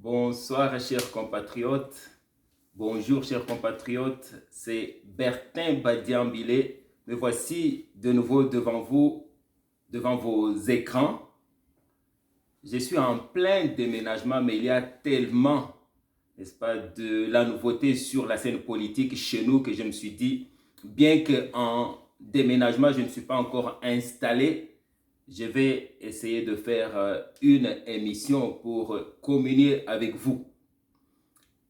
Bonsoir chers compatriotes, bonjour chers compatriotes, c'est Bertin Badiambile. Me voici de nouveau devant vous, devant vos écrans. Je suis en plein déménagement, mais il y a tellement, n'est-ce pas, de la nouveauté sur la scène politique chez nous que je me suis dit, bien qu'en déménagement, je ne suis pas encore installé, je vais essayer de faire une émission pour communier avec vous.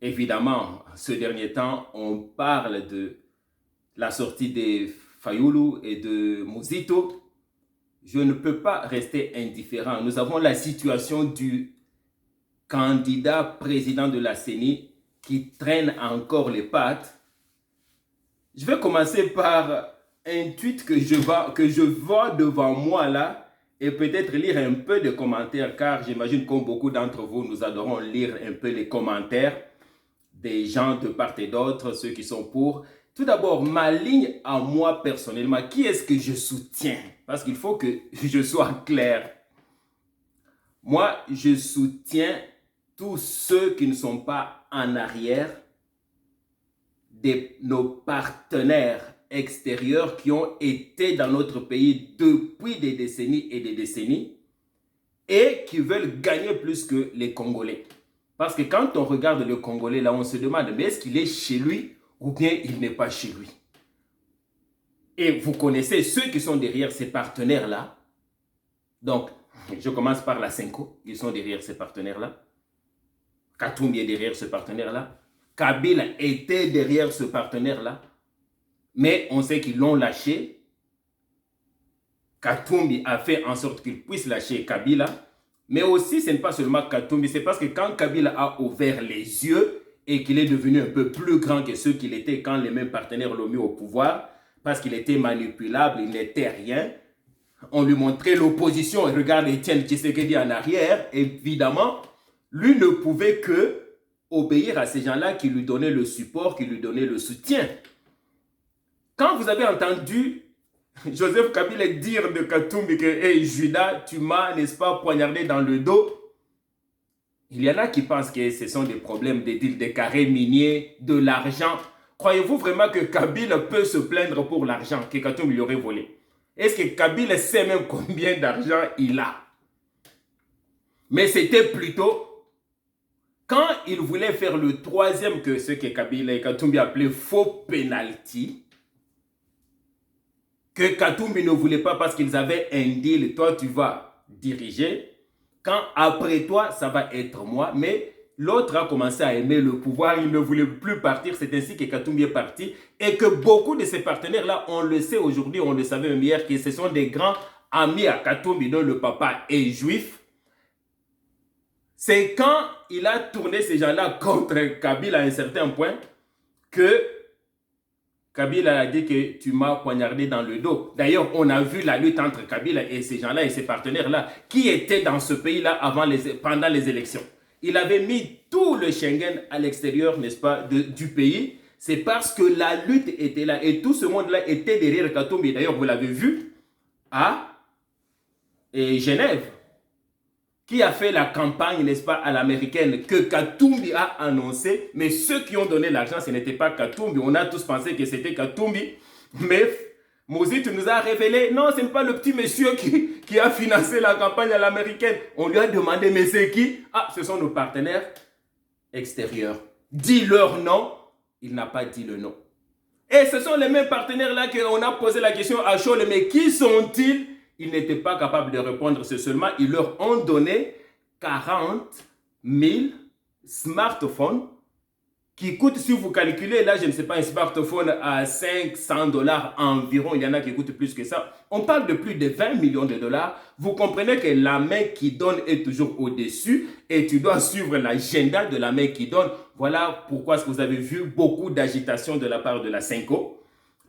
Évidemment, ce dernier temps, on parle de la sortie de Fayulu et de Muzito. Je ne peux pas rester indifférent. Nous avons la situation du candidat président de la CENI qui traîne encore les pattes. Je vais commencer par un tweet que je vois devant moi là et peut-être lire un peu de commentaires car j'imagine comme beaucoup d'entre vous, nous adorons lire un peu les commentaires des gens de part et d'autre, ceux qui sont pour. Tout d'abord, ma ligne à moi personnellement, qui est-ce que je soutiens? Parce qu'il faut que je sois clair. Moi, je soutiens tous ceux qui ne sont pas en arrière de nos partenaires extérieurs qui ont été dans notre pays depuis des décennies et des décennies et qui veulent gagner plus que les Congolais. Parce que quand on regarde le Congolais, là, on se demande, mais est-ce qu'il est chez lui ou bien il n'est pas chez lui? Et vous connaissez ceux qui sont derrière ces partenaires-là. Donc, je commence par la Senko, ils sont derrière ces partenaires-là. Katumbi est derrière ce partenaire-là. Kabila était derrière ce partenaire-là. Mais on sait qu'ils l'ont lâché. Katumbi a fait en sorte qu'il puisse lâcher Kabila. Mais aussi, ce n'est pas seulement Katumbi, c'est parce que quand Kabila a ouvert les yeux et qu'il est devenu un peu plus grand que ceux qu'il était quand les mêmes partenaires l'ont mis au pouvoir, parce qu'il était manipulable, il n'était rien, on lui montrait l'opposition et regarde Etienne Tshisekedi en arrière, évidemment, lui ne pouvait que obéir à ces gens-là qui lui donnaient le support, qui lui donnaient le soutien. Quand vous avez entendu Joseph Kabila dire de Katumbi que hey, Judas, tu m'as, n'est-ce pas, poignardé dans le dos. Il y en a qui pensent que ce sont des problèmes des deals de carrés miniers, de l'argent. Croyez-vous vraiment que Kabila peut se plaindre pour l'argent que Katumbi lui aurait volé? Est-ce que Kabila sait même combien d'argent il a? Mais c'était plutôt quand il voulait faire le troisième que ce que Kabila et Katumbi appelaient faux penalty, que Katumbi ne voulait pas parce qu'ils avaient un deal, toi tu vas diriger, quand après toi ça va être moi, mais l'autre a commencé à aimer le pouvoir, il ne voulait plus partir, c'est ainsi que Katumbi est parti, et que beaucoup de ses partenaires-là, on le sait aujourd'hui, on le savait même hier, que ce sont des grands amis à Katumbi, dont le papa est juif. C'est quand il a tourné ces gens-là contre Kabila à un certain point, que Kabila a dit que tu m'as poignardé dans le dos. D'ailleurs, on a vu la lutte entre Kabila et ces gens-là et ces partenaires-là qui étaient dans ce pays-là pendant les élections. Il avait mis tout le Schengen à l'extérieur, n'est-ce pas, du pays. C'est parce que la lutte était là et tout ce monde-là était derrière Katumbi. D'ailleurs, vous l'avez vu à Genève, qui a fait la campagne, n'est-ce pas, à l'américaine, que Katumbi a annoncé, mais ceux qui ont donné l'argent, ce n'était pas Katumbi. On a tous pensé que c'était Katumbi, mais Mozito nous a révélé, non, ce n'est pas le petit monsieur qui a financé la campagne à l'américaine. On lui a demandé, mais c'est qui? Ah, ce sont nos partenaires extérieurs. Dis leur nom, il n'a pas dit le nom. Et ce sont les mêmes partenaires-là qu'on a posé la question à Scholl, mais qui sont-ils? Ils n'étaient pas capables de répondre, c'est seulement ils leur ont donné 40 000 smartphones qui coûtent, si vous calculez, là je ne sais pas, un smartphone à 500 $ environ, il y en a qui coûtent plus que ça. On parle de plus de 20 millions de dollars. Vous comprenez que la main qui donne est toujours au-dessus et tu dois suivre l'agenda de la main qui donne. Voilà pourquoi vous avez vu beaucoup d'agitation de la part de la Senko.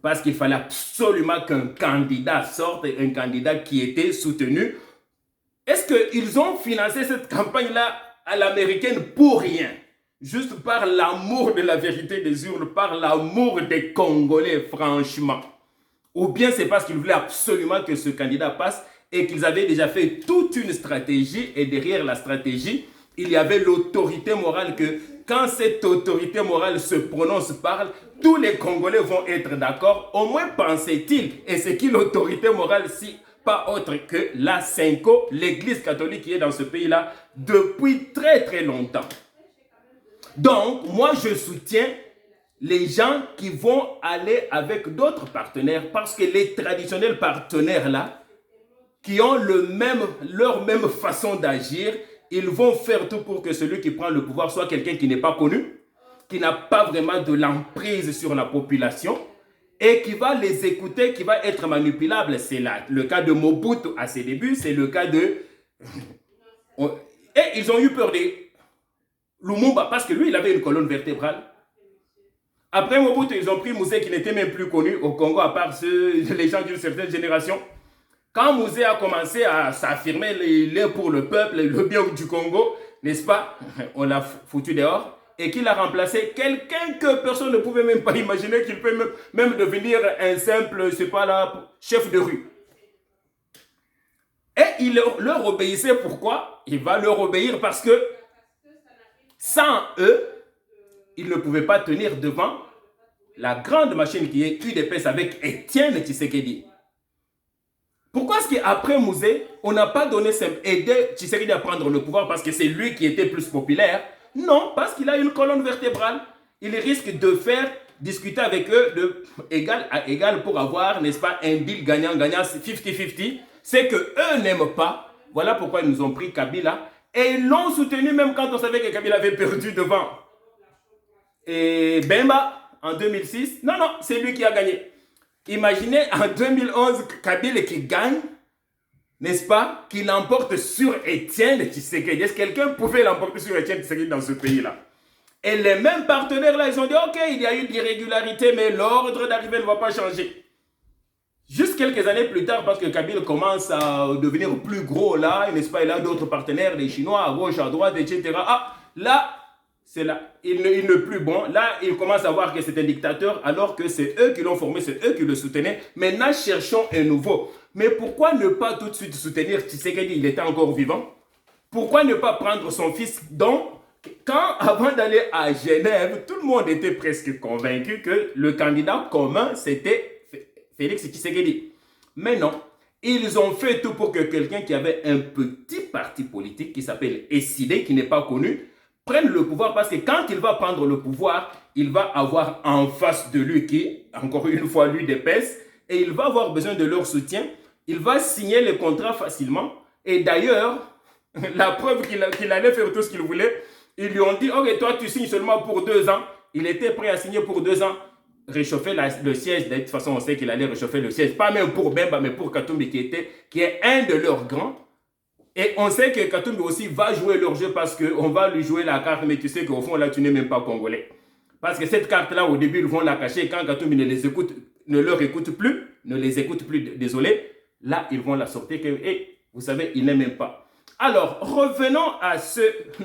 Parce qu'il fallait absolument qu'un candidat sorte, un candidat qui était soutenu. Est-ce qu'ils ont financé cette campagne-là à l'américaine pour rien? Juste par l'amour de la vérité des urnes, par l'amour des Congolais, franchement. Ou bien c'est parce qu'ils voulaient absolument que ce candidat passe et qu'ils avaient déjà fait toute une stratégie et derrière la stratégie, il y avait l'autorité morale que quand cette autorité morale se prononce, parle, tous les Congolais vont être d'accord. Au moins pensait-il. Et c'est qui l'autorité morale si pas autre que la Senko, l'église catholique qui est dans ce pays-là depuis très très longtemps. Donc, moi je soutiens les gens qui vont aller avec d'autres partenaires parce que les traditionnels partenaires là, qui ont leur même façon d'agir, ils vont faire tout pour que celui qui prend le pouvoir soit quelqu'un qui n'est pas connu, qui n'a pas vraiment de l'emprise sur la population et qui va les écouter, qui va être manipulable. C'est le cas de Mobutu à ses débuts, c'est le cas de... Et ils ont eu peur de Lumumba parce que lui, il avait une colonne vertébrale. Après Mobutu, ils ont pris Mouzé qui n'était même plus connu au Congo à part les gens d'une certaine génération. Quand Mouzé a commencé à s'affirmer, il est pour le peuple, le bien du Congo, n'est-ce pas? On l'a foutu dehors. Et qu'il a remplacé quelqu'un que personne ne pouvait même pas imaginer qu'il peut même devenir un simple, je sais pas là, chef de rue. Et il leur obéissait. Pourquoi? Il va leur obéir parce que sans eux, il ne pouvait pas tenir devant la grande machine qui est UDPS avec Étienne Tshisekedi. Pourquoi est-ce qu'après Mouzé, on n'a pas aidé Tshisekedi à prendre le pouvoir parce que c'est lui qui était plus populaire? Non, parce qu'il a une colonne vertébrale. Il risque de faire discuter avec eux de égal à égal pour avoir, n'est-ce pas, un deal gagnant-gagnant 50-50. C'est qu'eux n'aiment pas. Voilà pourquoi ils nous ont pris Kabila. Et ils l'ont soutenu même quand on savait que Kabila avait perdu devant. Et Bemba, en 2006, non, c'est lui qui a gagné. Imaginez en 2011 Kabila qui gagne, n'est-ce pas, qui l'emporte sur Étienne Tshisekedi. Est-ce que quelqu'un pouvait l'emporter sur Étienne Tshisekedi dans ce pays-là? Et les mêmes partenaires là, ils ont dit, ok, il y a eu de l'irrégularité, mais l'ordre d'arrivée ne va pas changer. Juste quelques années plus tard, parce que Kabila commence à devenir plus gros là, n'est-ce pas, il a d'autres partenaires, des Chinois à gauche, à droite, etc. Ah, là, c'est là, il n'est plus bon. Là, il commence à voir que c'est un dictateur, alors que c'est eux qui l'ont formé, c'est eux qui le soutenaient. Maintenant, cherchons un nouveau. Mais pourquoi ne pas tout de suite soutenir Tshisekedi? Il était encore vivant. Pourquoi ne pas prendre son fils? Donc, avant d'aller à Genève, tout le monde était presque convaincu que le candidat commun, c'était Félix Tshisekedi. Mais non, ils ont fait tout pour que quelqu'un qui avait un petit parti politique qui s'appelle Essidé, qui n'est pas connu, prenne le pouvoir parce que quand il va prendre le pouvoir, il va avoir en face de lui qui, encore une fois, lui dépasse et il va avoir besoin de leur soutien. Il va signer les contrats facilement. Et d'ailleurs, la preuve qu'il allait faire tout ce qu'il voulait, ils lui ont dit, ok, toi tu signes seulement pour 2 ans. Il était prêt à signer pour 2 ans, réchauffer le siège. De toute façon, on sait qu'il allait réchauffer le siège, pas même pour Bemba, mais pour Katumbi qui est un de leurs grands. Et on sait que Katumbi aussi va jouer leur jeu parce qu'on va lui jouer la carte, mais tu sais qu'au fond, là, tu n'es même pas congolais. Parce que cette carte-là, au début, ils vont la cacher. Quand Katumbi ne les écoute plus, désolé, là, ils vont la sortir. Et vous savez, il n'est même pas. Alors, revenons à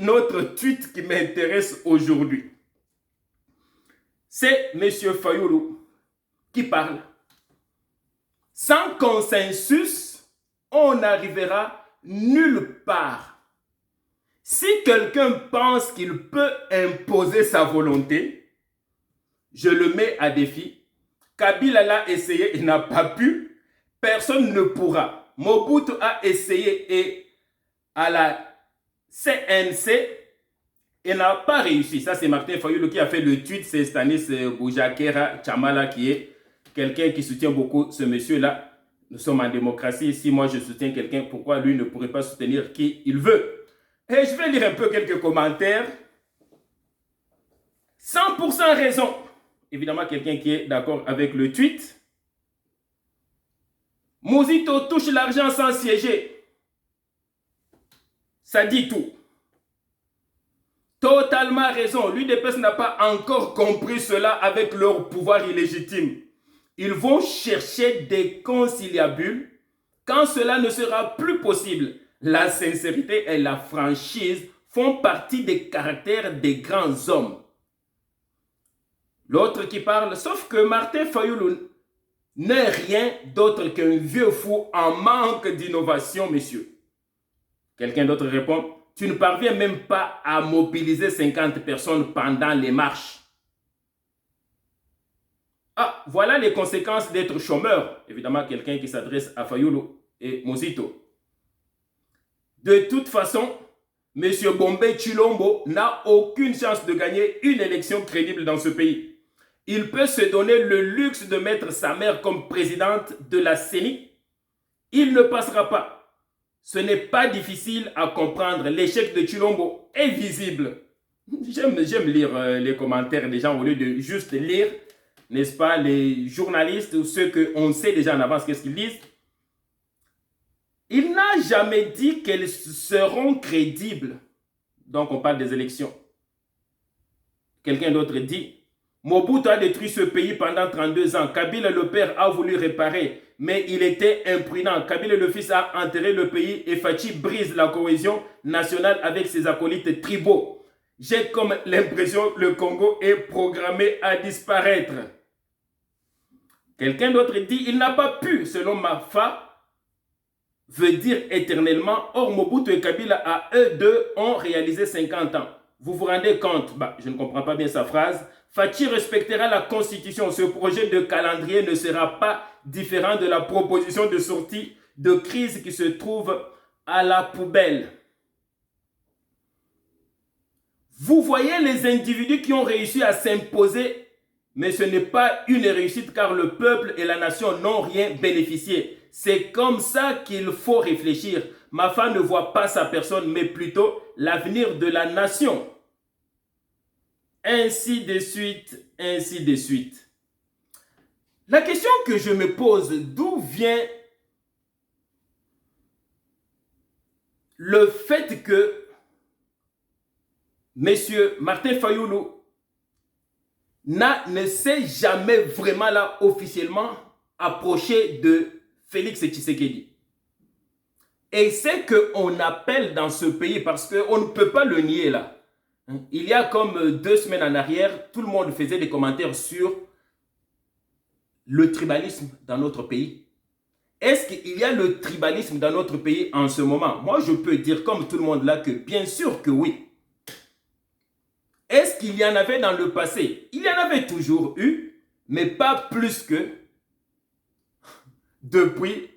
notre tweet qui m'intéresse aujourd'hui. C'est M. Fayoulou qui parle. Sans consensus, on n'arrivera nulle part. Si quelqu'un pense qu'il peut imposer sa volonté, je le mets à défi. Kabila l'a essayé, il n'a pas pu. Personne ne pourra. Mobutu a essayé et à la CNC, il n'a pas réussi. Ça, c'est Martin Fayoulou qui a fait le tweet. C'est Stanis Boujakera Chamala qui est quelqu'un qui soutient beaucoup ce monsieur-là. Nous sommes en démocratie. Si moi je soutiens quelqu'un, pourquoi lui ne pourrait pas soutenir qui il veut? Et je vais lire un peu quelques commentaires. 100% raison. Évidemment, quelqu'un qui est d'accord avec le tweet. Mouzito touche l'argent sans siéger. Ça dit tout. Totalement raison. L'UDPS n'a pas encore compris cela avec leur pouvoir illégitime. Ils vont chercher des conciliabules quand cela ne sera plus possible. La sincérité et la franchise font partie des caractères des grands hommes. L'autre qui parle, sauf que Martin Fayoulou n'est rien d'autre qu'un vieux fou en manque d'innovation, messieurs. Quelqu'un d'autre répond, Tu ne parviens même pas à mobiliser 50 personnes pendant les marches. Ah, voilà les conséquences d'être chômeur. Évidemment, quelqu'un qui s'adresse à Fayulu et Mozito. De toute façon, M. Bombé Chilombo n'a aucune chance de gagner une élection crédible dans ce pays. Il peut se donner le luxe de mettre sa mère comme présidente de la CENI. Il ne passera pas. Ce n'est pas difficile à comprendre. L'échec de Chilombo est visible. J'aime lire les commentaires des gens au lieu de juste lire, n'est-ce pas, les journalistes ou ceux qu'on sait déjà en avance qu'est-ce qu'ils disent. Il n'a jamais dit qu'elles seront crédibles. Donc on parle des élections. Quelqu'un d'autre dit, Mobutu a détruit ce pays pendant 32 ans. Kabila le père a voulu réparer, mais il était imprudent. Kabila le fils a enterré le pays et Fachi brise la cohésion nationale avec ses acolytes tribaux. J'ai comme l'impression que le Congo est programmé à disparaître. Quelqu'un d'autre dit, il n'a pas pu, selon Mafa, veut dire éternellement. Or, Mobutu et Kabila, à eux deux, ont réalisé 50 ans. Vous vous rendez compte? Je ne comprends pas bien sa phrase. Fachi respectera la Constitution. Ce projet de calendrier ne sera pas différent de la proposition de sortie de crise qui se trouve à la poubelle. Vous voyez les individus qui ont réussi à s'imposer, mais ce n'est pas une réussite car le peuple et la nation n'ont rien bénéficié. C'est comme ça qu'il faut réfléchir. Mafa ne voit pas sa personne, mais plutôt l'avenir de la nation. Ainsi de suite, ainsi de suite. La question que je me pose, d'où vient le fait que M. Martin Fayulu ne s'est jamais vraiment là officiellement approché de Félix Tshisekedi. Et c'est qu'on appelle dans ce pays, parce qu'on ne peut pas le nier là. Il y a comme 2 semaines en arrière, tout le monde faisait des commentaires sur le tribalisme dans notre pays. Est-ce qu'il y a le tribalisme dans notre pays en ce moment? Moi, je peux dire comme tout le monde là que bien sûr que oui. Est-ce qu'il y en avait dans le passé? Il y en avait toujours eu, mais pas plus que depuis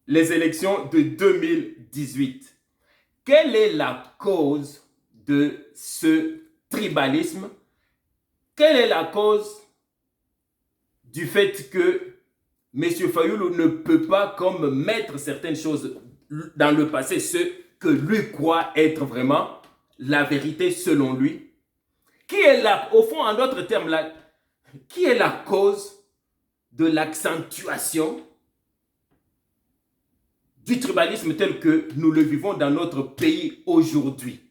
les élections de 2018. Quelle est la cause de ce tribalisme? Quelle est la cause du fait que M. Fayulu ne peut pas comme mettre certaines choses dans le passé, ce que lui croit être vraiment la vérité selon lui? Qui est là, au fond, en d'autres termes, là, qui est la cause de l'accentuation du tribalisme tel que nous le vivons dans notre pays aujourd'hui?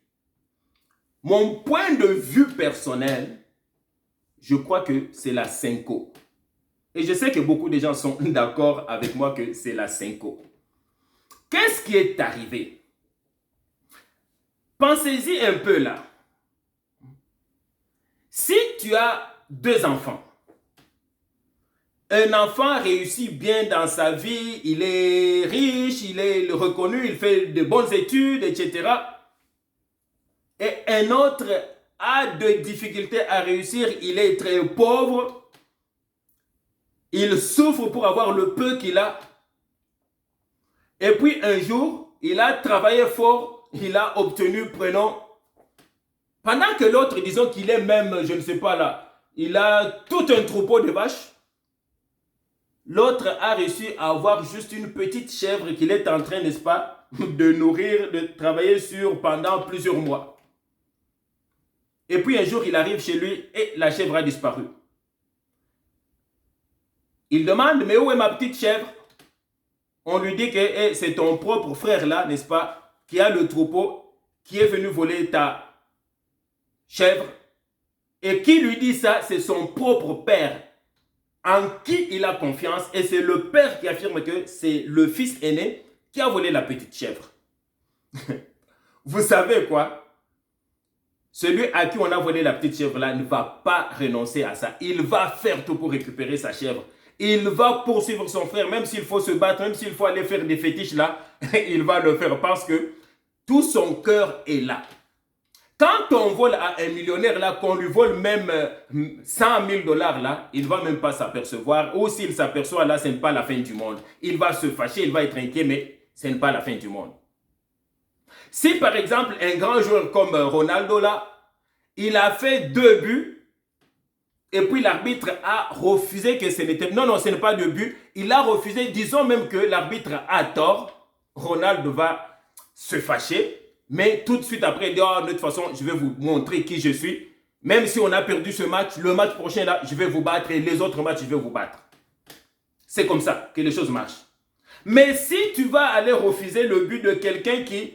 Mon point de vue personnel, je crois que c'est la Senko. Et je sais que beaucoup de gens sont d'accord avec moi que c'est la Senko. Qu'est-ce qui est arrivé? Pensez-y un peu là. Si tu as 2 enfants, un enfant réussit bien dans sa vie, il est riche, il est reconnu, il fait de bonnes études, etc. Et un autre a de difficultés à réussir, il est très pauvre, il souffre pour avoir le peu qu'il a. Et puis un jour, il a travaillé fort, il a obtenu, prenons, pendant que l'autre, disons qu'il est même, je ne sais pas là, il a tout un troupeau de vaches. L'autre a réussi à avoir juste une petite chèvre qu'il est en train, n'est-ce pas, de nourrir, de travailler sur pendant plusieurs mois. Et puis un jour, il arrive chez lui et la chèvre a disparu. Il demande, mais où est ma petite chèvre? On lui dit que c'est ton propre frère là, n'est-ce pas, qui a le troupeau, qui est venu voler ta chèvre. Et qui lui dit ça, c'est son propre père, en qui il a confiance. Et c'est le père qui affirme que c'est le fils aîné qui a volé la petite chèvre. Vous savez quoi? Celui à qui on a volé la petite chèvre là ne va pas renoncer à ça. Il va faire tout pour récupérer sa chèvre. Il va poursuivre son frère, même s'il faut se battre, même s'il faut aller faire des fétiches là, il va le faire parce que tout son cœur est là. Quand on vole à un millionnaire là, qu'on lui vole même 100 000 dollars là, il ne va même pas s'apercevoir. Ou s'il s'aperçoit là, ce n'est pas la fin du monde. Il va se fâcher, il va être inquiet, mais ce n'est pas la fin du monde. Si par exemple un grand joueur comme Ronaldo là, il a fait 2 buts, et puis l'arbitre a refusé que ce n'était... Non, non, ce n'est pas 2 buts. Il a refusé, disons même que l'arbitre a tort. Ronaldo va se fâcher. Mais tout de suite après, il dit, oh, de toute façon, je vais vous montrer qui je suis. Même si on a perdu ce match, le match prochain, là, je vais vous battre et les autres matchs, je vais vous battre. C'est comme ça que les choses marchent. Mais si tu vas aller refuser le but de quelqu'un qui,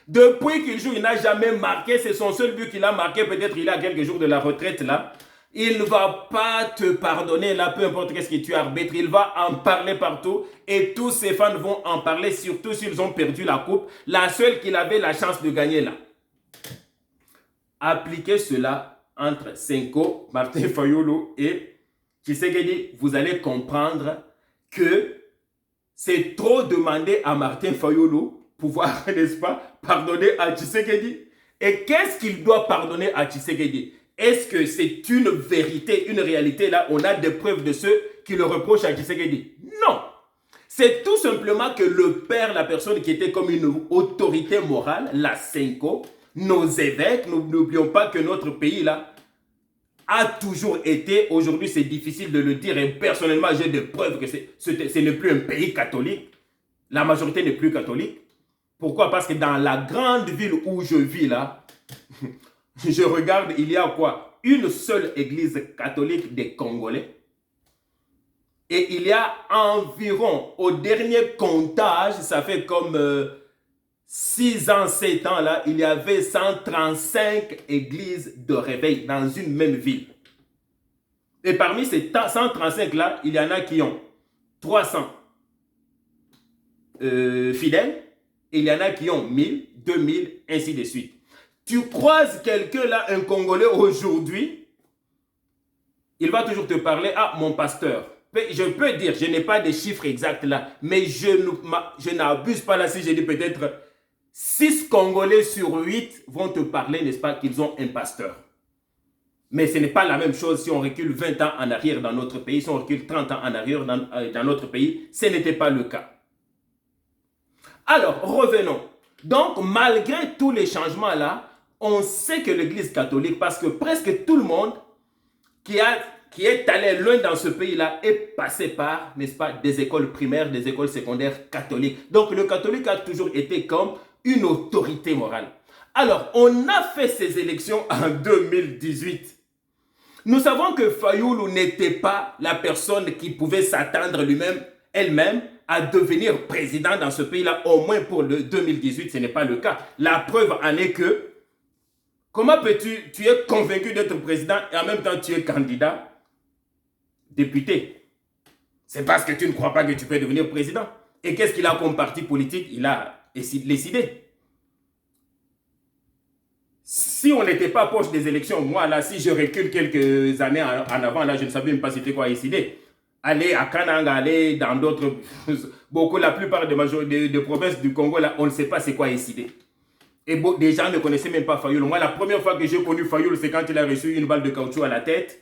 depuis qu'il joue, il n'a jamais marqué, c'est son seul but qu'il a marqué, peut-être il a quelques jours de la retraite, là, il ne va pas te pardonner, là, peu importe qu'est-ce que tu arbitres, il va en parler partout et tous ses fans vont en parler, surtout s'ils ont perdu la coupe, la seule qu'il avait la chance de gagner là. Appliquez cela entre Senko, Martin Fayulu et Tshisekedi, vous allez comprendre que c'est trop demander à Martin Fayulu pouvoir, n'est-ce pas, pardonner à Tshisekedi. Et qu'est-ce qu'il doit pardonner à Tshisekedi? Est-ce que c'est une vérité, une réalité? Là, on a des preuves de ceux qui le reprochent à Tshisekedi. Non. C'est tout simplement que le père, la personne qui était comme une autorité morale, la Senko, nos évêques, n'oublions pas que notre pays, là, a toujours été, aujourd'hui c'est difficile de le dire, et personnellement j'ai des preuves que ce n'est plus un pays catholique. La majorité n'est plus catholique. Pourquoi? Parce que dans la grande ville où je vis, là, je regarde, il y a quoi? Une seule église catholique des Congolais. Et il y a environ, au dernier comptage, ça fait comme 6 ans, 7 ans, là, il y avait 135 églises de réveil dans une même ville. Et parmi ces 135 là, il y en a qui ont 300 fidèles, et il y en a qui ont 1000, 2000, ainsi de suite. Tu croises quelqu'un là, un Congolais aujourd'hui, il va toujours te parler, ah, mon pasteur. Je peux dire, je n'ai pas de chiffres exacts là, mais je n'abuse pas là si je dis peut-être 6 Congolais sur 8 vont te parler, n'est-ce pas, qu'ils ont un pasteur. Mais ce n'est pas la même chose si on recule 20 ans en arrière dans notre pays, si on recule 30 ans en arrière dans notre pays, ce n'était pas le cas. Alors, revenons. Donc, malgré tous les changements là, on sait que l'Église catholique, parce que presque tout le monde qui est allé loin dans ce pays-là est passé par, n'est-ce pas, des écoles primaires, des écoles secondaires catholiques. Donc, le catholique a toujours été comme une autorité morale. Alors, on a fait ces élections en 2018. Nous savons que Fayulu n'était pas la personne qui pouvait s'attendre elle-même, à devenir président dans ce pays-là, au moins pour le 2018, ce n'est pas le cas. La preuve en est que, comment peux-tu, tu es convaincu d'être président et en même temps tu es candidat député? C'est parce que tu ne crois pas que tu peux devenir président. Et qu'est-ce qu'il a comme parti politique? Il a décidé. Si on n'était pas proche des élections, moi là, si je recule quelques années en avant, là, je ne savais même pas c'était quoi décider. Aller à Kananga, aller dans d'autres, la plupart des provinces du Congo, là, on ne sait pas c'est quoi décider. Et des gens ne connaissaient même pas Fayulu. Moi, la première fois que j'ai connu Fayulu, c'est quand il a reçu une balle de caoutchouc à la tête.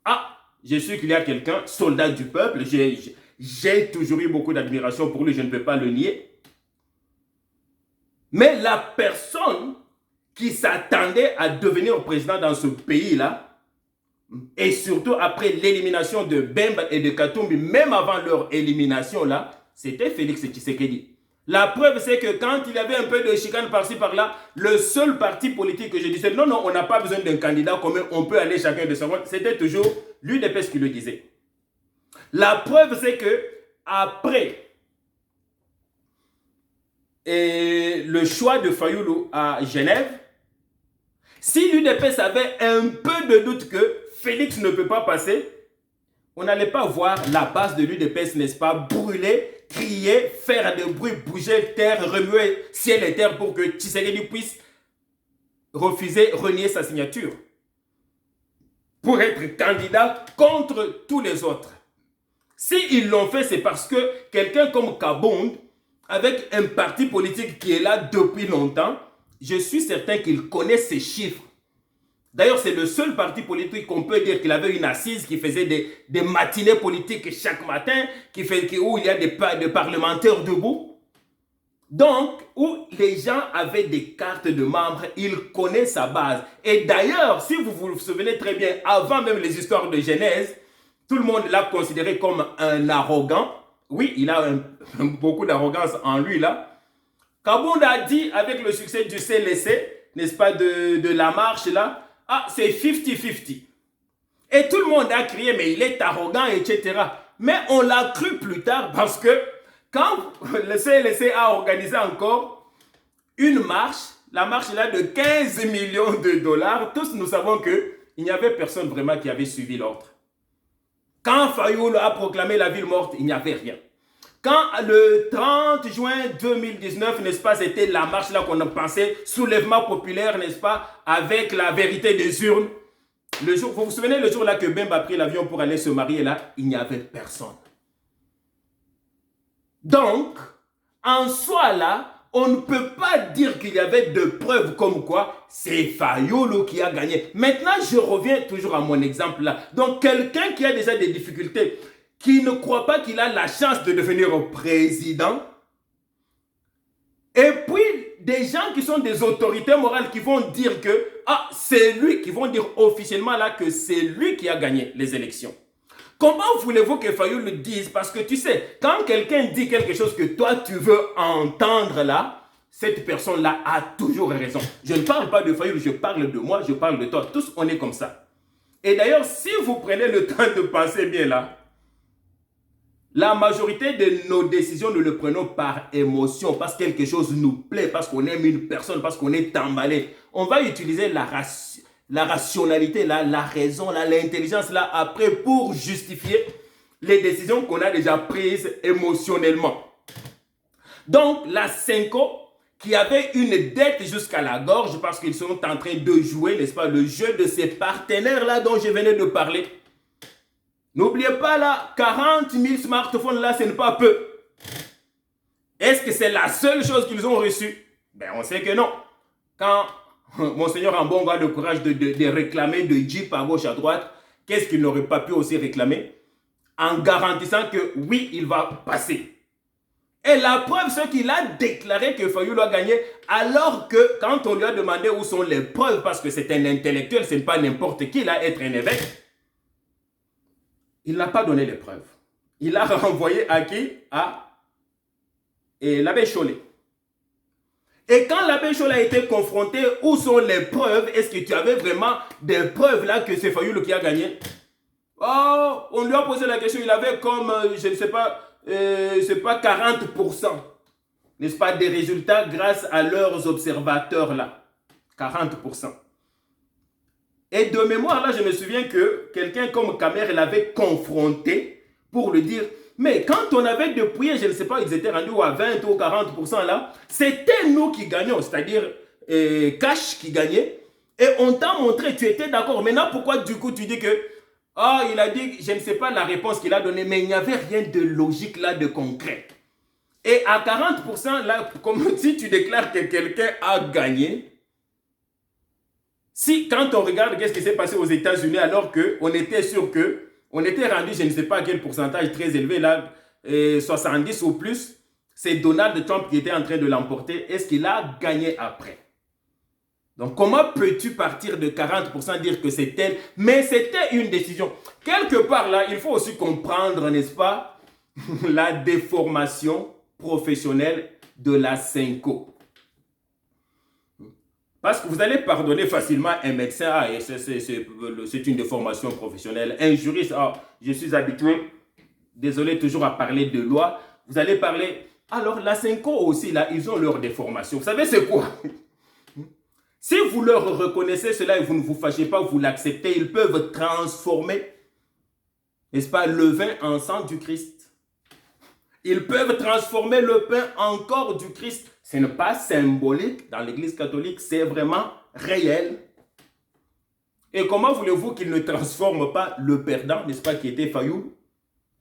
Ah, je suis qu'il y a quelqu'un, soldat du peuple. J'ai toujours eu beaucoup d'admiration pour lui, je ne peux pas le nier. Mais la personne qui s'attendait à devenir président dans ce pays-là, et surtout après l'élimination de Bemba et de Katumbi, même avant leur élimination là, c'était Félix Tshisekedi. La preuve, c'est que quand il y avait un peu de chicane par-ci par-là, le seul parti politique que je disais, non, non, on n'a pas besoin d'un candidat commun, on peut aller chacun de son côté, c'était toujours l'UDPS qui le disait. La preuve, c'est que après le choix de Fayulu à Genève, si l'UDPS avait un peu de doute que Félix ne peut pas passer, on n'allait pas voir la base de l'UDPS, n'est-ce pas, brûler, crier, faire des bruits, bouger terre, remuer ciel et terre pour que Tshisekedi puisse refuser, renier sa signature. Pour être candidat contre tous les autres. S'ils l'ont fait, c'est parce que quelqu'un comme Kabund avec un parti politique qui est là depuis longtemps, je suis certain qu'il connaît ces chiffres. D'ailleurs, c'est le seul parti politique qu'on peut dire qu'il avait une assise, qui faisait des matinées politiques chaque matin, où il y a des parlementaires debout. Donc, où les gens avaient des cartes de membres, il connaît sa base. Et d'ailleurs, si vous vous souvenez très bien, avant même les histoires de Genèse, tout le monde l'a considéré comme un arrogant. Oui, il a beaucoup d'arrogance en lui là. Kabounda a dit, avec le succès du CLC, n'est-ce pas, de la marche là, ah, c'est 50-50. Et tout le monde a crié, mais il est arrogant, etc. Mais on l'a cru plus tard parce que quand le CLC a organisé encore une marche, la marche là de 15 millions de dollars, tous nous savons qu'il n'y avait personne vraiment qui avait suivi l'ordre. Quand Fayoulou a proclamé la ville morte, il n'y avait rien. Quand le 30 juin 2019, n'est-ce pas, c'était la marche là qu'on a pensé, soulèvement populaire, n'est-ce pas, avec la vérité des urnes. Le jour, vous vous souvenez le jour là que Bemba a pris l'avion pour aller se marier là, il n'y avait personne. Donc, en soi là, on ne peut pas dire qu'il y avait de preuves comme quoi c'est Fayoulou qui a gagné. Maintenant, je reviens toujours à mon exemple là. Donc, quelqu'un qui a déjà des difficultés, qui ne croit pas qu'il a la chance de devenir président, et puis des gens qui sont des autorités morales qui vont dire que c'est lui, qui vont dire officiellement là que c'est lui qui a gagné les élections. Comment voulez-vous que Fayoulou le dise? Parce que tu sais, quand quelqu'un dit quelque chose que toi tu veux entendre là, cette personne-là a toujours raison. Je ne parle pas de Fayoulou, je parle de moi, je parle de toi. Tous on est comme ça. Et d'ailleurs, si vous prenez le temps de penser bien là, la majorité de nos décisions, nous le prenons par émotion, parce que quelque chose nous plaît, parce qu'on aime une personne, parce qu'on est emballé. On va utiliser la rationalité, la raison, l'intelligence là après pour justifier les décisions qu'on a déjà prises émotionnellement. Donc, la Senko, qui avait une dette jusqu'à la gorge, parce qu'ils sont en train de jouer, n'est-ce pas, le jeu de ces partenaires là dont je venais de parler. N'oubliez pas là, 40 000 smartphones là, ce n'est pas peu. Est-ce que c'est la seule chose qu'ils ont reçue? Ben on sait que non. Quand Monseigneur Ambongo a le courage de réclamer de Jeep à gauche à droite, qu'est-ce qu'il n'aurait pas pu aussi réclamer? En garantissant que oui, il va passer. Et la preuve, c'est qu'il a déclaré que Fayoulou a gagné, alors que quand on lui a demandé où sont les preuves, parce que c'est un intellectuel, ce n'est pas n'importe qui là, être un évêque, il n'a pas donné les preuves. Il a renvoyé à qui? À l'abbé Chollet. Et quand l'abbé Chollet a été confronté, où sont les preuves? Est-ce que tu avais vraiment des preuves là que c'est Fayoulou qui a gagné? Oh, on lui a posé la question, il avait comme, je ne sais pas, c'est pas 40%, n'est-ce pas, des résultats grâce à leurs observateurs là. 40%. Et de mémoire, là, je me souviens que quelqu'un comme Kamer l'avait confronté pour lui dire, mais quand on avait dépouillé, je ne sais pas, ils étaient rendus à 20 ou 40% là, c'était nous qui gagnions, c'est-à-dire Cash qui gagnait, et on t'a montré, tu étais d'accord. Maintenant, pourquoi du coup tu dis que, il a dit, je ne sais pas la réponse qu'il a donnée, mais il n'y avait rien de logique là, de concret. Et à 40% là, comme si tu déclares que quelqu'un a gagné, si, quand on regarde qu'est-ce qui s'est passé aux États-Unis, alors qu'on était sûr qu'on était rendu, je ne sais pas à quel pourcentage très élevé, là, 70 ou plus, c'est Donald Trump qui était en train de l'emporter. Est-ce qu'il a gagné après? Donc, comment peux-tu partir de 40%, dire que c'est tel? Mais c'était une décision. Quelque part, là, il faut aussi comprendre, n'est-ce pas, la déformation professionnelle de la Senko. Parce que vous allez pardonner facilement un médecin, c'est une déformation professionnelle. Un juriste, je suis habitué, désolé toujours à parler de loi. Vous allez parler, alors la Senko aussi, là, ils ont leur déformation. Vous savez c'est quoi? Si vous leur reconnaissez cela et vous ne vous fâchez pas, vous l'acceptez, ils peuvent transformer, n'est-ce pas, le vin en sang du Christ. Ils peuvent transformer le pain en corps du Christ. Ce n'est pas symbolique dans l'Église catholique, c'est vraiment réel. Et comment voulez-vous qu'ils ne transforment pas le perdant, n'est-ce pas, qui était Fayoulou,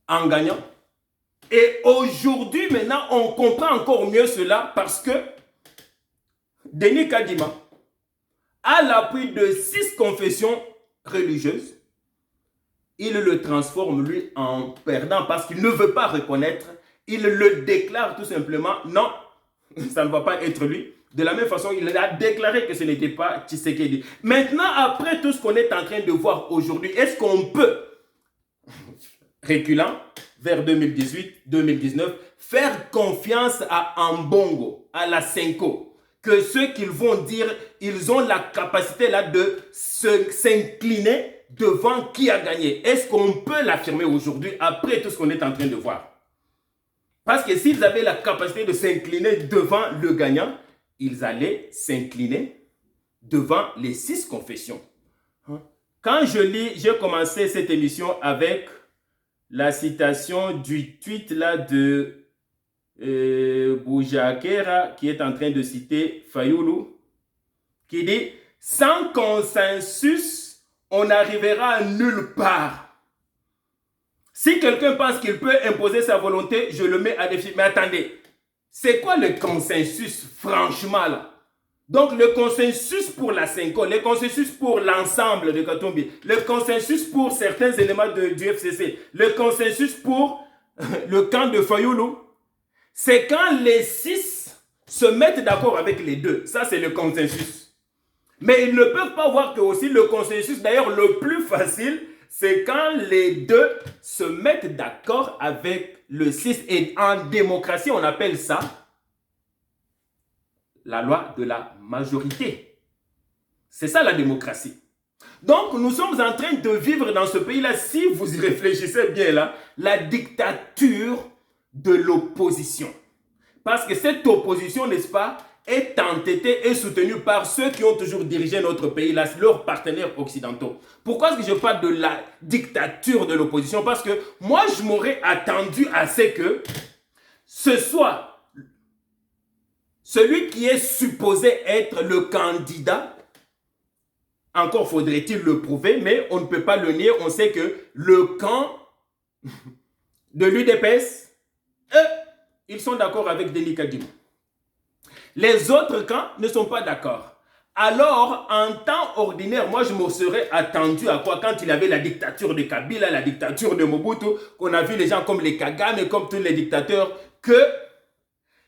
en gagnant? Et aujourd'hui, maintenant, on comprend encore mieux cela parce que Denis Kadima, à l'appui de 6 confessions religieuses, il le transforme, lui, en perdant parce qu'il ne veut pas reconnaître. Il le déclare tout simplement, non, ça ne va pas être lui. De la même façon, il a déclaré que ce n'était pas Tshisekedi. Maintenant, après tout ce qu'on est en train de voir aujourd'hui, est-ce qu'on peut, reculant vers 2018-2019, faire confiance à Ambongo, à la Senko, que ceux qu'ils vont dire, ils ont la capacité là de s'incliner devant qui a gagné? Est-ce qu'on peut l'affirmer aujourd'hui après tout ce qu'on est en train de voir? Parce que s'ils avaient la capacité de s'incliner devant le gagnant, ils allaient s'incliner devant les 6 confessions. Quand j'ai commencé cette émission avec la citation du tweet là de Boujakera qui est en train de citer Fayoulou, qui dit « Sans consensus, on n'arrivera nulle part. Si quelqu'un pense qu'il peut imposer sa volonté, je le mets à défi. » Mais attendez, c'est quoi le consensus franchement là? Donc le consensus pour la Senko, le consensus pour l'ensemble de Katumbi, le consensus pour certains éléments du FCC, le consensus pour le camp de Fayoulou, c'est quand les 6 se mettent d'accord avec les 2. Ça, c'est le consensus. Mais ils ne peuvent pas voir que aussi le consensus, d'ailleurs le plus facile, c'est quand les 2 se mettent d'accord avec le 6. Et en démocratie, on appelle ça la loi de la majorité. C'est ça la démocratie. Donc, nous sommes en train de vivre dans ce pays-là, si vous y réfléchissez bien là, la dictature de l'opposition. Parce que cette opposition, n'est-ce pas, est entêtée et soutenue par ceux qui ont toujours dirigé notre pays, là, leurs partenaires occidentaux. Pourquoi est-ce que je parle de la dictature de l'opposition? Parce que moi, je m'aurais attendu à ce que ce soit celui qui est supposé être le candidat. Encore faudrait-il le prouver, mais on ne peut pas le nier. On sait que le camp de l'UDPS, ils sont d'accord avec Denis Kadima. Les autres camps ne sont pas d'accord. Alors, en temps ordinaire, moi, je me serais attendu à quoi? Quand il y avait la dictature de Kabila, la dictature de Mobutu, qu'on a vu les gens comme les Kagame, comme tous les dictateurs, que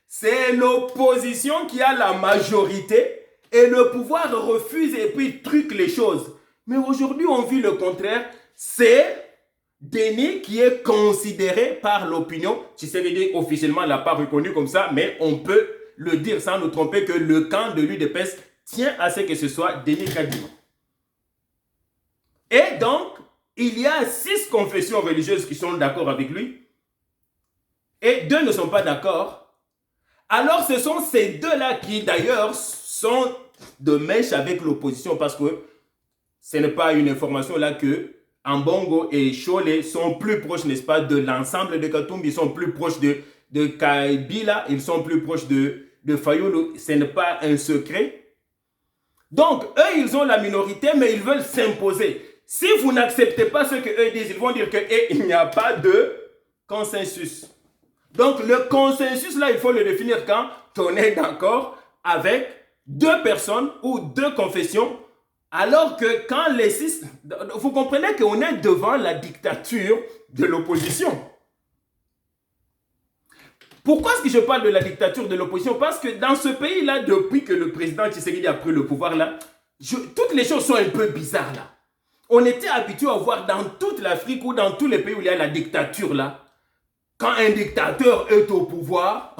c'est l'opposition qui a la majorité et le pouvoir refuse et puis truque les choses. Mais aujourd'hui, on vit le contraire. C'est Denis qui est considéré par l'opinion. Tshisekedi officiellement ne l'a pas reconnu comme ça, mais on peut le dire sans nous tromper que le camp de l'UDPS tient à ce que ce soit Denis Kadima. Et donc, il y a 6 confessions religieuses qui sont d'accord avec lui et 2 ne sont pas d'accord. Alors, ce sont ces 2-là qui, d'ailleurs, sont de mèche avec l'opposition parce que ce n'est pas une information là que Ambongo et Chole sont plus proches, n'est-ce pas, de l'ensemble de Katumbi, ils sont plus proches de Kabila, ils sont plus proches de Fayoulou, ce n'est pas un secret. Donc, eux, ils ont la minorité, mais ils veulent s'imposer. Si vous n'acceptez pas ce qu'eux disent, ils vont dire qu'il n'y a pas de consensus. Donc, le consensus, là, il faut le définir quand on est d'accord avec 2 personnes ou 2 confessions, alors que quand les 6... Vous comprenez qu'on est devant la dictature de l'opposition. Pourquoi est-ce que je parle de la dictature de l'opposition? Parce que dans ce pays-là, depuis que le président Tshisekedi a pris le pouvoir, là, toutes les choses sont un peu bizarres, là. On était habitué à voir dans toute l'Afrique ou dans tous les pays où il y a la dictature, là, quand un dictateur est au pouvoir,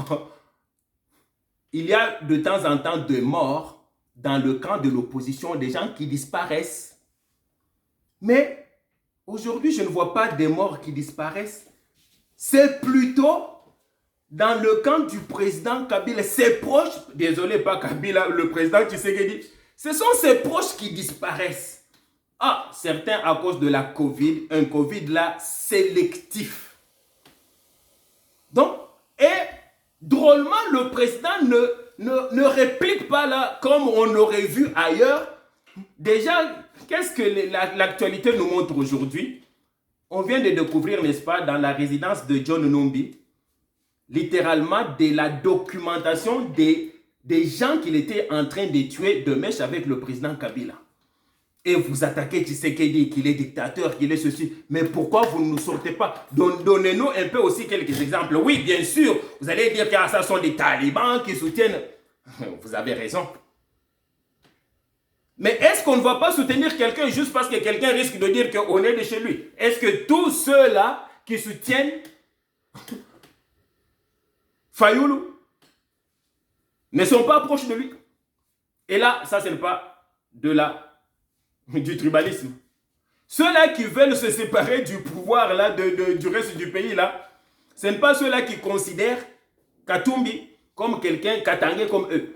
il y a de temps en temps des morts dans le camp de l'opposition, des gens qui disparaissent. Mais aujourd'hui, je ne vois pas des morts qui disparaissent. C'est plutôt dans le camp du président Kabila, ses proches, désolé pas Kabila, le président Tshisekedi, ce sont ses proches qui disparaissent. Ah, certains à cause de la Covid, un Covid là sélectif. Donc, et drôlement, le président ne réplique pas là comme on aurait vu ailleurs. Déjà, qu'est-ce que l'actualité nous montre aujourd'hui? On vient de découvrir, n'est-ce pas, dans la résidence de John Numbi, littéralement de la documentation des gens qu'il était en train de tuer de mèche avec le président Kabila. Et vous attaquez Tshisekedi, qu'il est dictateur, qu'il est ceci. Mais pourquoi vous ne nous sortez pas? Donnez-nous un peu aussi quelques exemples. Oui, bien sûr, vous allez dire que ça sont des talibans qui soutiennent. Vous avez raison. Mais est-ce qu'on ne va pas soutenir quelqu'un juste parce que quelqu'un risque de dire qu'on est de chez lui? Est-ce que tous ceux-là qui soutiennent Fayoulou ne sont pas proches de lui? Et là, ça, ce n'est pas du tribalisme. Ceux-là qui veulent se séparer du pouvoir là, du reste du pays, là, ce n'est pas ceux-là qui considèrent Katumbi comme quelqu'un, Katangé comme eux.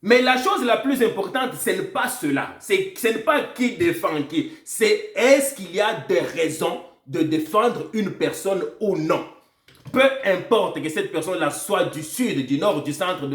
Mais la chose la plus importante, ce n'est pas cela. Ce n'est pas qui défend qui. C'est est-ce qu'il y a des raisons de défendre une personne ou non. Peu importe que cette personne-là soit du sud, du nord, du centre,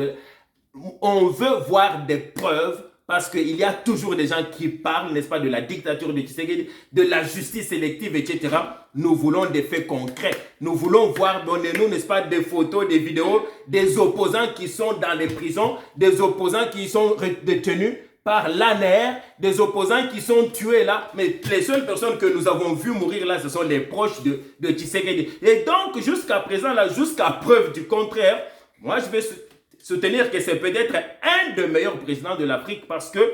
on veut voir des preuves parce qu'il y a toujours des gens qui parlent, n'est-ce pas, de la dictature de Tshisekedi, de la justice sélective, etc. Nous voulons des faits concrets. Nous voulons voir, donnez-nous, n'est-ce pas, des photos, des vidéos, des opposants qui sont dans les prisons, des opposants qui sont détenus par l'ANR, des opposants qui sont tués là. Mais les seules personnes que nous avons vues mourir là, ce sont les proches de Tshisekedi. Et donc, jusqu'à présent, là, jusqu'à preuve du contraire, moi, je vais soutenir que c'est peut-être un des meilleurs présidents de l'Afrique parce que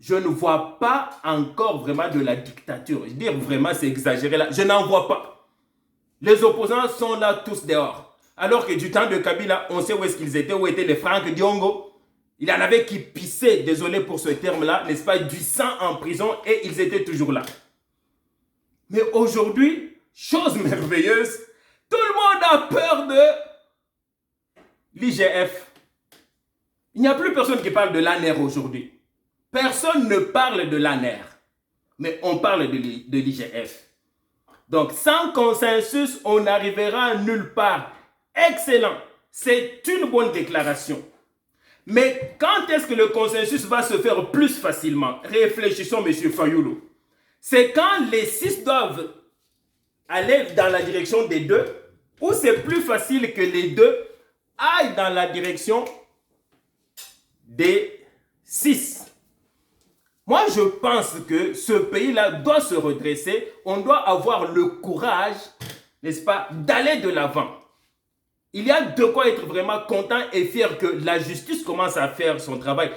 je ne vois pas encore vraiment de la dictature. Je veux dire vraiment, c'est exagéré là. Je n'en vois pas. Les opposants sont là tous dehors. Alors que du temps de Kabila, on sait où est-ce qu'ils étaient, où étaient les Franck Diongo. Il y en avait qui pissaient, désolé pour ce terme-là, n'est-ce pas, du sang en prison et ils étaient toujours là. Mais aujourd'hui, chose merveilleuse, tout le monde a peur de l'IGF. Il n'y a plus personne qui parle de l'ANR aujourd'hui. Personne ne parle de l'ANR, mais on parle de l'IGF. Donc, sans consensus, on n'arrivera nulle part. Excellent, c'est une bonne déclaration. Mais quand est-ce que le consensus va se faire plus facilement? Réfléchissons, M. Fayoulou. C'est quand les 6 doivent aller dans la direction des 2, ou c'est plus facile que les 2 aillent dans la direction des 6. Moi, je pense que ce pays-là doit se redresser. On doit avoir le courage, n'est-ce pas, d'aller de l'avant. Il y a de quoi être vraiment content et fier que la justice commence à faire son travail.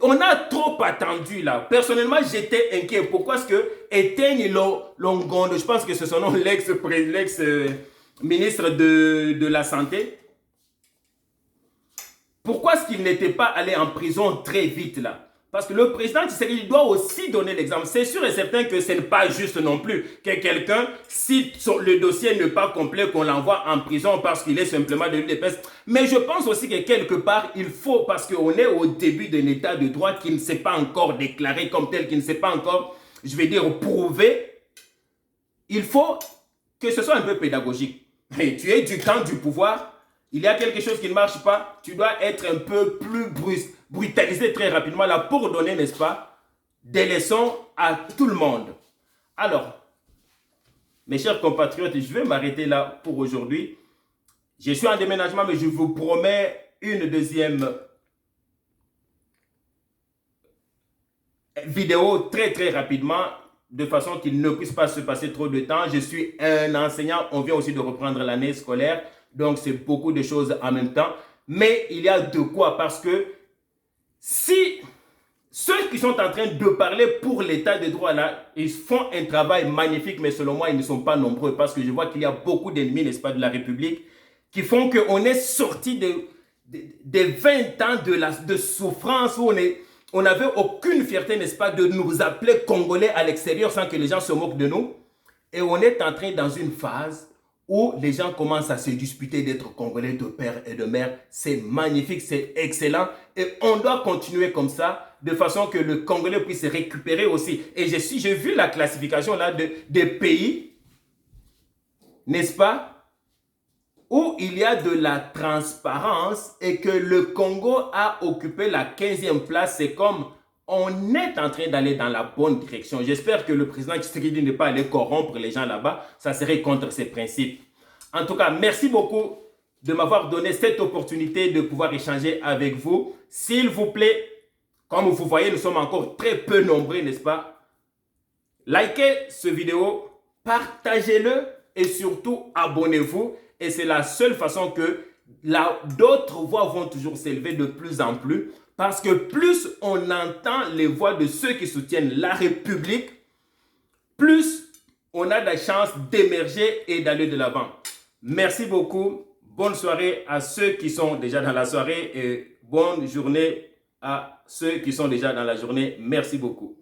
On a trop attendu là. Personnellement, j'étais inquiet. Pourquoi est-ce que Eteigne Longondo, je pense que c'est son nom, l'ex-ministre de la Santé, pourquoi est-ce qu'il n'était pas allé en prison très vite là? Parce que le président Tshisekedi doit aussi donner l'exemple. C'est sûr et certain que ce n'est pas juste non plus que quelqu'un, si le dossier n'est pas complet, qu'on l'envoie en prison parce qu'il est simplement de l'UDPS. Mais je pense aussi que quelque part, il faut, parce qu'on est au début d'un état de droit qui ne s'est pas encore déclaré comme tel, qui ne s'est pas encore, je vais dire, prouvé, il faut que ce soit un peu pédagogique. Et tu es du camp du pouvoir, il y a quelque chose qui ne marche pas, tu dois être un peu plus brutalisé très rapidement là pour donner, n'est-ce pas, des leçons à tout le monde. Alors, mes chers compatriotes, je vais m'arrêter là pour aujourd'hui. Je suis en déménagement, mais je vous promets une deuxième vidéo très très rapidement, de façon qu'il ne puisse pas se passer trop de temps. Je suis un enseignant, on vient aussi de reprendre l'année scolaire. Donc, c'est beaucoup de choses en même temps. Mais il y a de quoi, parce que si ceux qui sont en train de parler pour l'état de droit là, ils font un travail magnifique, mais selon moi, ils ne sont pas nombreux, parce que je vois qu'il y a beaucoup d'ennemis, n'est-ce pas, de la République, qui font qu'on est sorti des 20 ans de souffrance où on n'avait aucune fierté, n'est-ce pas, de nous appeler Congolais à l'extérieur sans que les gens se moquent de nous. Et on est entré dans une phase où les gens commencent à se disputer d'être Congolais de père et de mère. C'est magnifique, c'est excellent. Et on doit continuer comme ça, de façon que le Congolais puisse se récupérer aussi. Et j'ai vu la classification là des pays, n'est-ce pas, où il y a de la transparence et que le Congo a occupé la 15e place. C'est comme on est en train d'aller dans la bonne direction. J'espère que le président Tshisekedi n'est pas allé corrompre les gens là-bas. Ça serait contre ses principes. En tout cas, merci beaucoup de m'avoir donné cette opportunité de pouvoir échanger avec vous. S'il vous plaît, comme vous voyez, nous sommes encore très peu nombreux, n'est-ce pas? Likez cette vidéo, partagez-le et surtout abonnez-vous. Et c'est la seule façon que d'autres voix vont toujours s'élever de plus en plus. Parce que plus on entend les voix de ceux qui soutiennent la République, plus on a de chances d'émerger et d'aller de l'avant. Merci beaucoup. Bonne soirée à ceux qui sont déjà dans la soirée et bonne journée à ceux qui sont déjà dans la journée. Merci beaucoup.